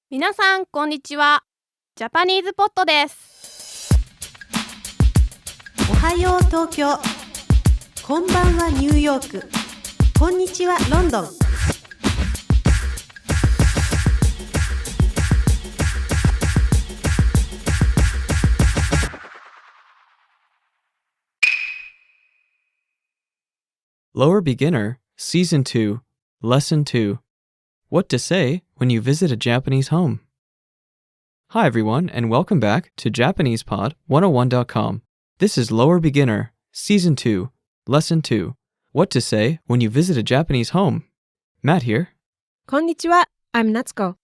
皆さんこんにちは。ジャパニーズポットです。おはよう東京、こんばんはニューヨーク、こんにちはロンドン。Lower Beginner, Season 2, Lesson 2. What to say when you visit a Japanese home. Hi everyone, and welcome back to JapanesePod101.com. This is Lower Beginner, Season 2, Lesson 2. What to say when you visit a Japanese home. Matt here. こんにちは、I'm Natsuko.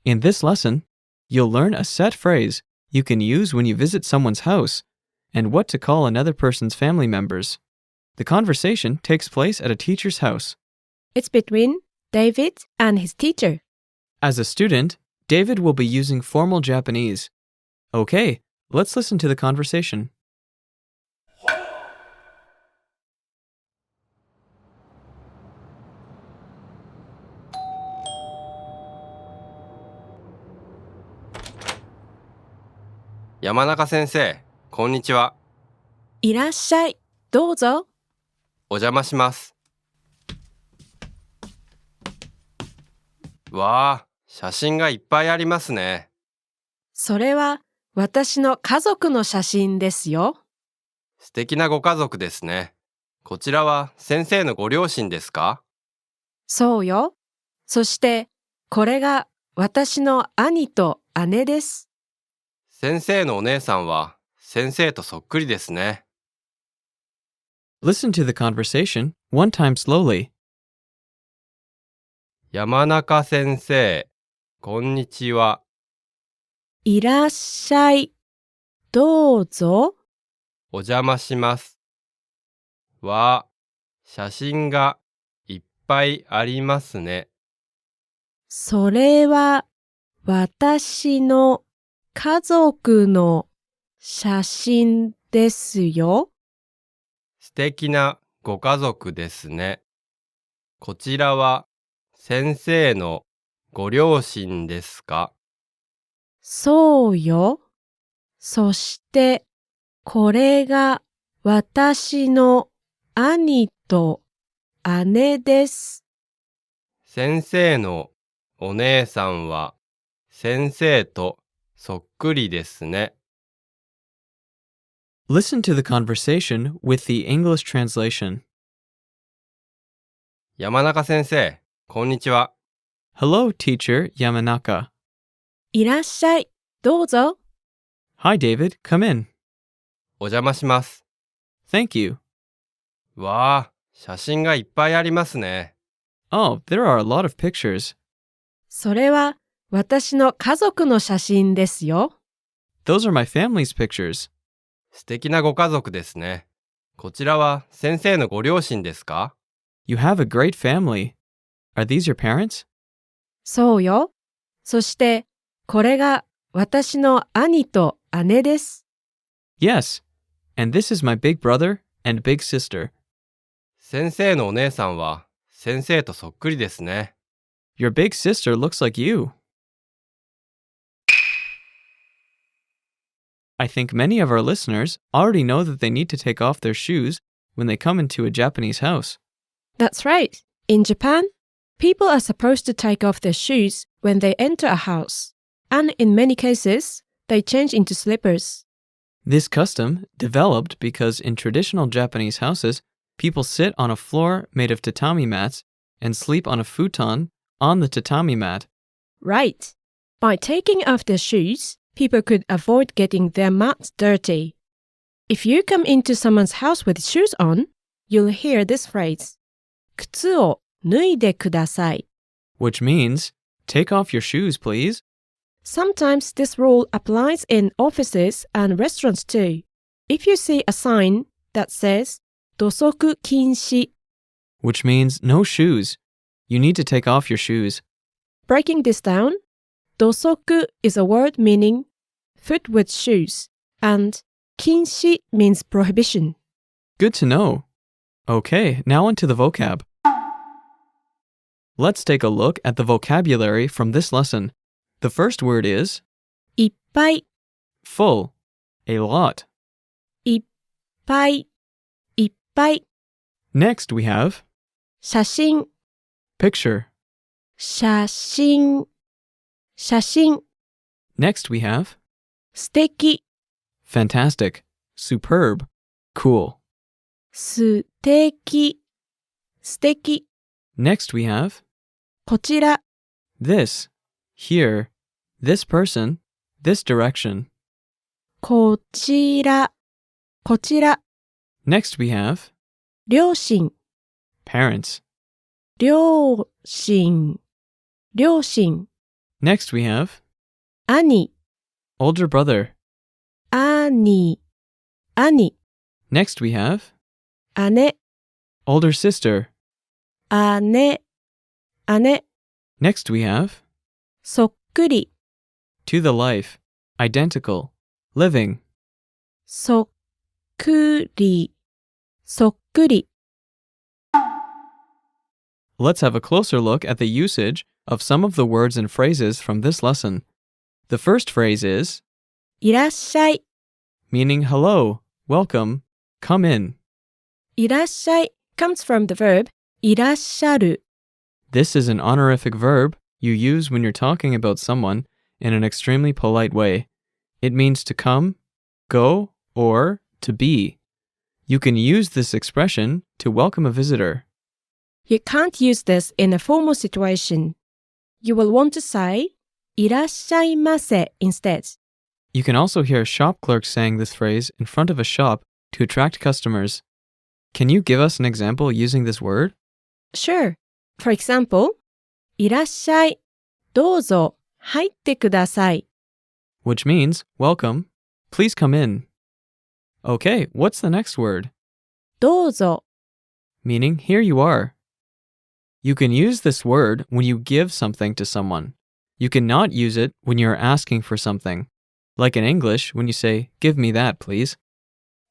In this lesson, you'll learn a set phrase you can use when you visit someone's house, and what to call another person's family members. The conversation takes place at a teacher's house. It's between David and his teacher. As a student, David will be using formal Japanese. Okay, let's listen to the conversation. 山中先生、こんにちは。いらっしゃい、どうぞ。お邪魔します。わあ、写真がいっぱいありますね。それは私の家族の写真ですよ。素敵なご家族ですね。こちらは先生のご両親ですか？そうよ。そしてこれが私の兄と姉です。先生のお姉さんは先生とそっくりですね。Listen to the conversation one time slowly. 山中先生、こんにちは。いらっしゃい、どうぞ。お邪魔します。わあ、写真がいっぱいありますね。それは私の家族の写真ですよ。素敵なご家族ですね。こちらは先生のご両親ですか？そうよ。そしてこれが私の兄と姉です。先生のお姉さんは先生とそっくりですね。Listen to the conversation with the English translation. 山中先生、こんにちは。Hello, teacher Yamanaka. いらっしゃい、どうぞ。Hi, David. Come in. お邪魔します。Thank you. わあ、写真がいっぱいありますね。Oh, there are a lot of pictures. それは私の家族の写真ですよ。Those are my family's pictures. 素敵なご家族ですね。こちらは先生のご両親ですか？ You have a great family. Are these your parents? そうよ。そしてこれが私の兄と姉です。Yes. And this is my big brother and big sister. 先生のお姉さんは先生とそっくりですね。Your big sister looks like you. I think many of our listeners already know that they need to take off their shoes when they come into a Japanese house. That's right. In Japan, people are supposed to take off their shoes when they enter a house. And in many cases, they change into slippers. This custom developed because in traditional Japanese houses, people sit on a floor made of tatami mats and sleep on a futon on the tatami mat. Right. By taking off their shoes, people could avoid getting their mats dirty. If you come into someone's house with shoes on, you'll hear this phrase, 靴を脱いでください. Which means, take off your shoes, please. Sometimes this rule applies in offices and restaurants too. If you see a sign that says, 土足禁止, Which means no shoes. You need to take off your shoes. breaking this down, 土足 is a word meaning foot with shoes, and 禁止 means prohibition. Good to know. Okay, now onto the vocab. Let's take a look at the vocabulary from this lesson. The first word is いっぱい、 full, a lot. いっぱい、いっぱい。 Next we have 写真、 picture. 写真、写真。 Next we have 素敵、 fantastic, superb, cool. 素敵、素敵。 Next we have こちら、 this, here, this person, this direction. こちら、こちら。 Next we have 両親、 parents. 両親、両親。 Next we have 兄、 older brother. 兄、兄。 Next we have 姉、 older sister. 姉、姉。 Next we have そっくり、 to the life, identical, living. そっくり、そっくり。 Let's have a closer look at the usage of some of the words and phrases from this lesson. The first phrase is いらっしゃい、 meaning hello, welcome, come in. いらっしゃい comes from the verb いらっしゃる。 This is an honorific verb you use when you're talking about someone in an extremely polite way. It means to come, go, or to be. You can use this expression to welcome a visitor. You can't use this in a formal situation. You will want to say いらっしゃいませ instead. You can also hear shop clerks saying this phrase in front of a shop to attract customers. Can you give us an example using this word? Sure. For example, いらっしゃい、どうぞ入ってください。 Which means, welcome, please come in. Okay, what's the next word? どうぞ、 Meaning, here you are. You can use this word when you give something to someone. You cannot use it when you're asking for something. Like in English, when you say, give me that, please.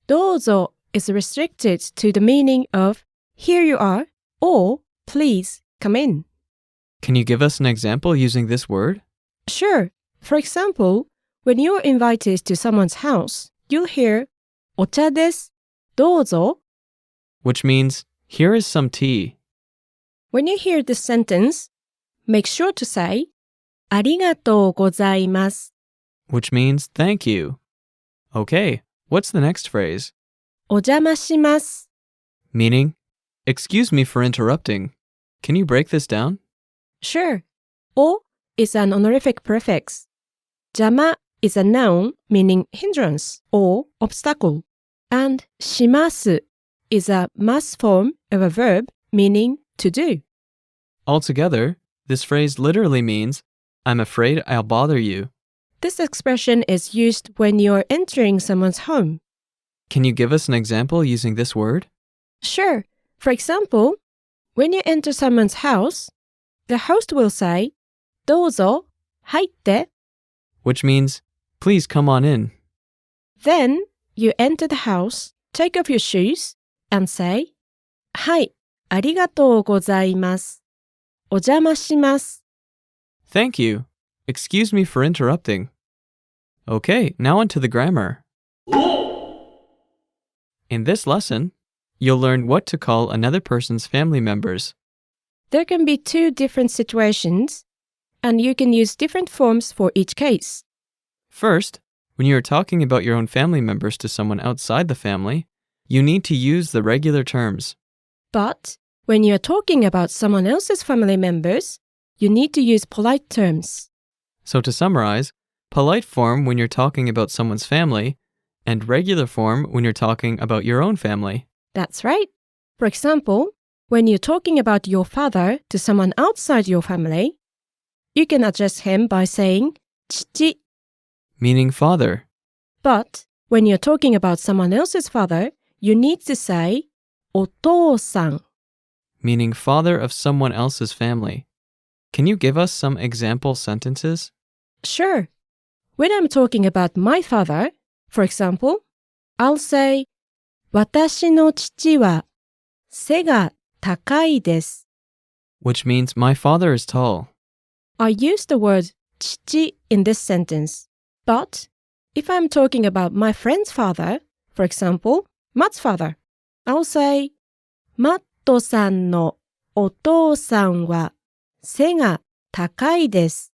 どうぞ is restricted to the meaning of here you are or please come in. Can you give us an example using this word? Sure. For example, when you're invited to someone's house, you'll hear お茶です、どうぞ。 Which means, here is some tea. When you hear this sentence, make sure to say ありがとうございます。 Which means, thank you. Okay, what's the next phrase? お邪魔します。 Meaning, excuse me for interrupting. Can you break this down? Sure. お is an honorific prefix. 邪魔 is a noun meaning hindrance or obstacle. And します is a mass form of a verb meaning to do. Altogether, this phrase literally means, I'm afraid I'll bother you. This expression is used when you're entering someone's home. Can you give us an example using this word? Sure. For example, when you enter someone's house, the host will say, どうぞ、入って。 Which means, please come on in. Then you enter the house, take off your shoes, and say, はい、ありがとうございます。お邪魔します。 Thank you. Excuse me for interrupting. Okay, now on to the grammar. In this lesson, you'll learn what to call another person's family members. There can be two different situations, and you can use different forms for each case. First, when you are talking about your own family members to someone outside the family, you need to use the regular terms. But when you're talking about someone else's family members, you need to use polite terms. So to summarize, polite form when you're talking about someone's family, and regular form when you're talking about your own family. That's right. For example, when you're talking about your father to someone outside your family, you can address him by saying 父. Meaning father. But when you're talking about someone else's father, you need to say お父さん. Meaning father of someone else's family. Can you give us some example sentences? Sure. When I'm talking about my father, for example, I'll say 私の父は背が高いです. Which means my father is tall. I use the word 父 in this sentence. But if I'm talking about my friend's father, for example, Matt's father, I'll say マットさんのお父さんは背が高いです。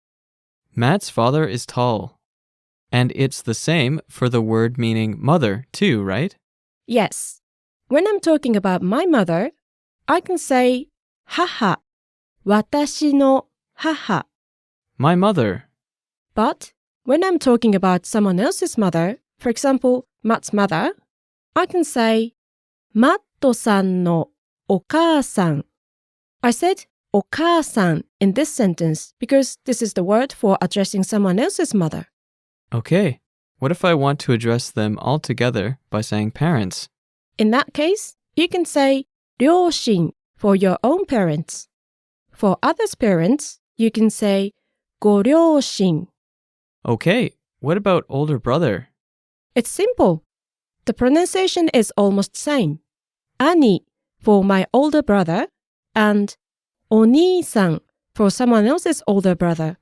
Matt's father is tall. And it's the same for the word meaning mother too, right? Yes. When I'm talking about my mother, I can say 母、私の母. My mother. But when I'm talking about someone else's mother, for example, Matt's mother, I can say マットさんのお母さん. I said お母さん in this sentence because this is the word for addressing someone else's mother. Okay. What if I want to address them all together by saying parents? In that case, you can say 両親 for your own parents. For others' parents, you can say ご両親. Okay. What about older brother? It's simple. The pronunciation is almost same. 兄 for my older brother and お兄さん for someone else's older brother.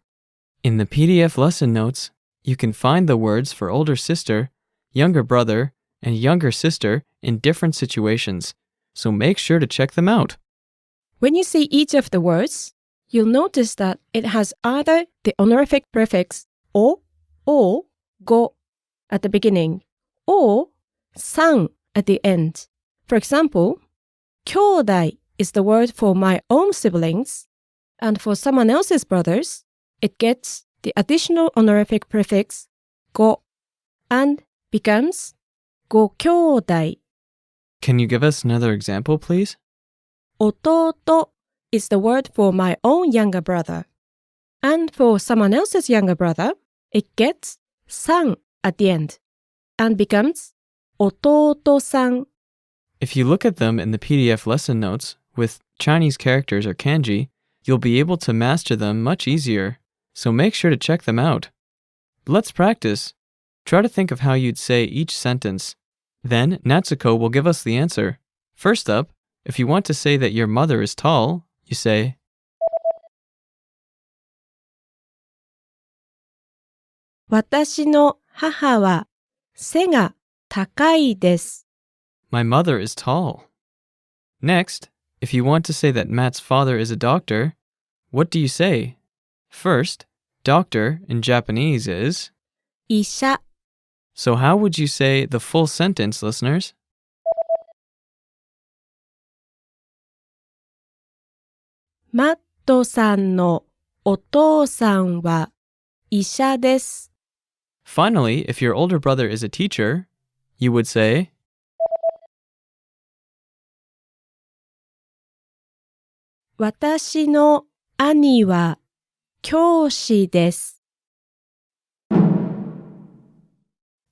In the PDF lesson notes, you can find the words for older sister, younger brother, and younger sister in different situations, so make sure to check them out. When you see each of the words, you'll notice that it has either the honorific prefix o or go at the beginning or san at the end. For example, 兄弟 is the word for my own siblings, and for someone else's brothers, it gets the additional honorific prefix go and becomes ご兄弟. Can you give us another example, please? 弟 is the word for my own younger brother. And for someone else's younger brother, it gets さん at the end and becomes 弟さん. If you look at them in the PDF lesson notes with Chinese characters or kanji, you'll be able to master them much easier, so make sure to check them out. Let's practice. Try to think of how you'd say each sentence. Then Natsuko will give us the answer. First up, if you want to say that your mother is tall, you say, 私の母は背が高いです. My mother is tall. Next, if you want to say that Matt's father is a doctor, what do you say? First, doctor in Japanese is, 医者 so how would you say the full sentence, listeners? マットさんのお父さんは医者です. Finally, if your older brother is a teacher, you would say, 私の兄は教師です.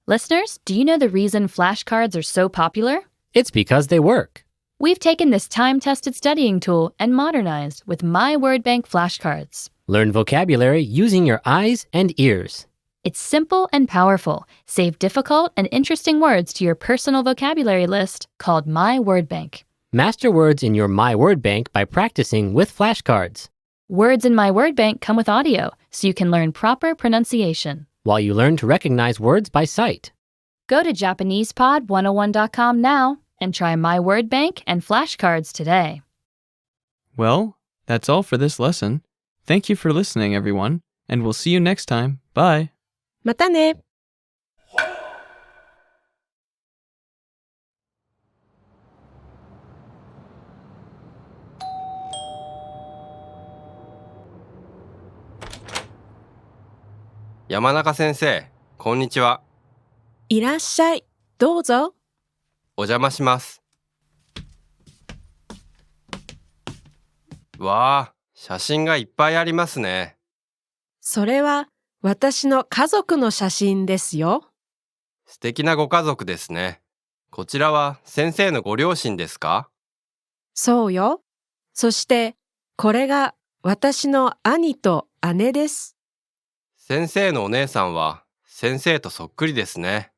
Listeners, do you know the reason flashcards are so popular? It's because they work. We've taken this time-tested studying tool and modernized with My Word Bank flashcards. Learn vocabulary using your eyes and ears. It's simple and powerful. Save difficult and interesting words to your personal vocabulary list called My Word Bank. Master words in your My Word Bank by practicing with flashcards, Words in My Word Bank come with audio, so you can learn proper pronunciation. while you learn to recognize words by sight. Go to JapanesePod101.com now and try My Word Bank and flashcards today. well, that's all for this lesson. Thank you for listening, everyone, and we'll see you next time. Bye. またね。山中先生、こんにちは。いらっしゃい。どうぞ。お邪魔します。わあ、写真がいっぱいありますね。それは私の家族の写真ですよ。素敵なご家族ですね。こちらは先生のご両親ですか？そうよ。そしてこれが私の兄と姉です。先生のお姉さんは先生とそっくりですね。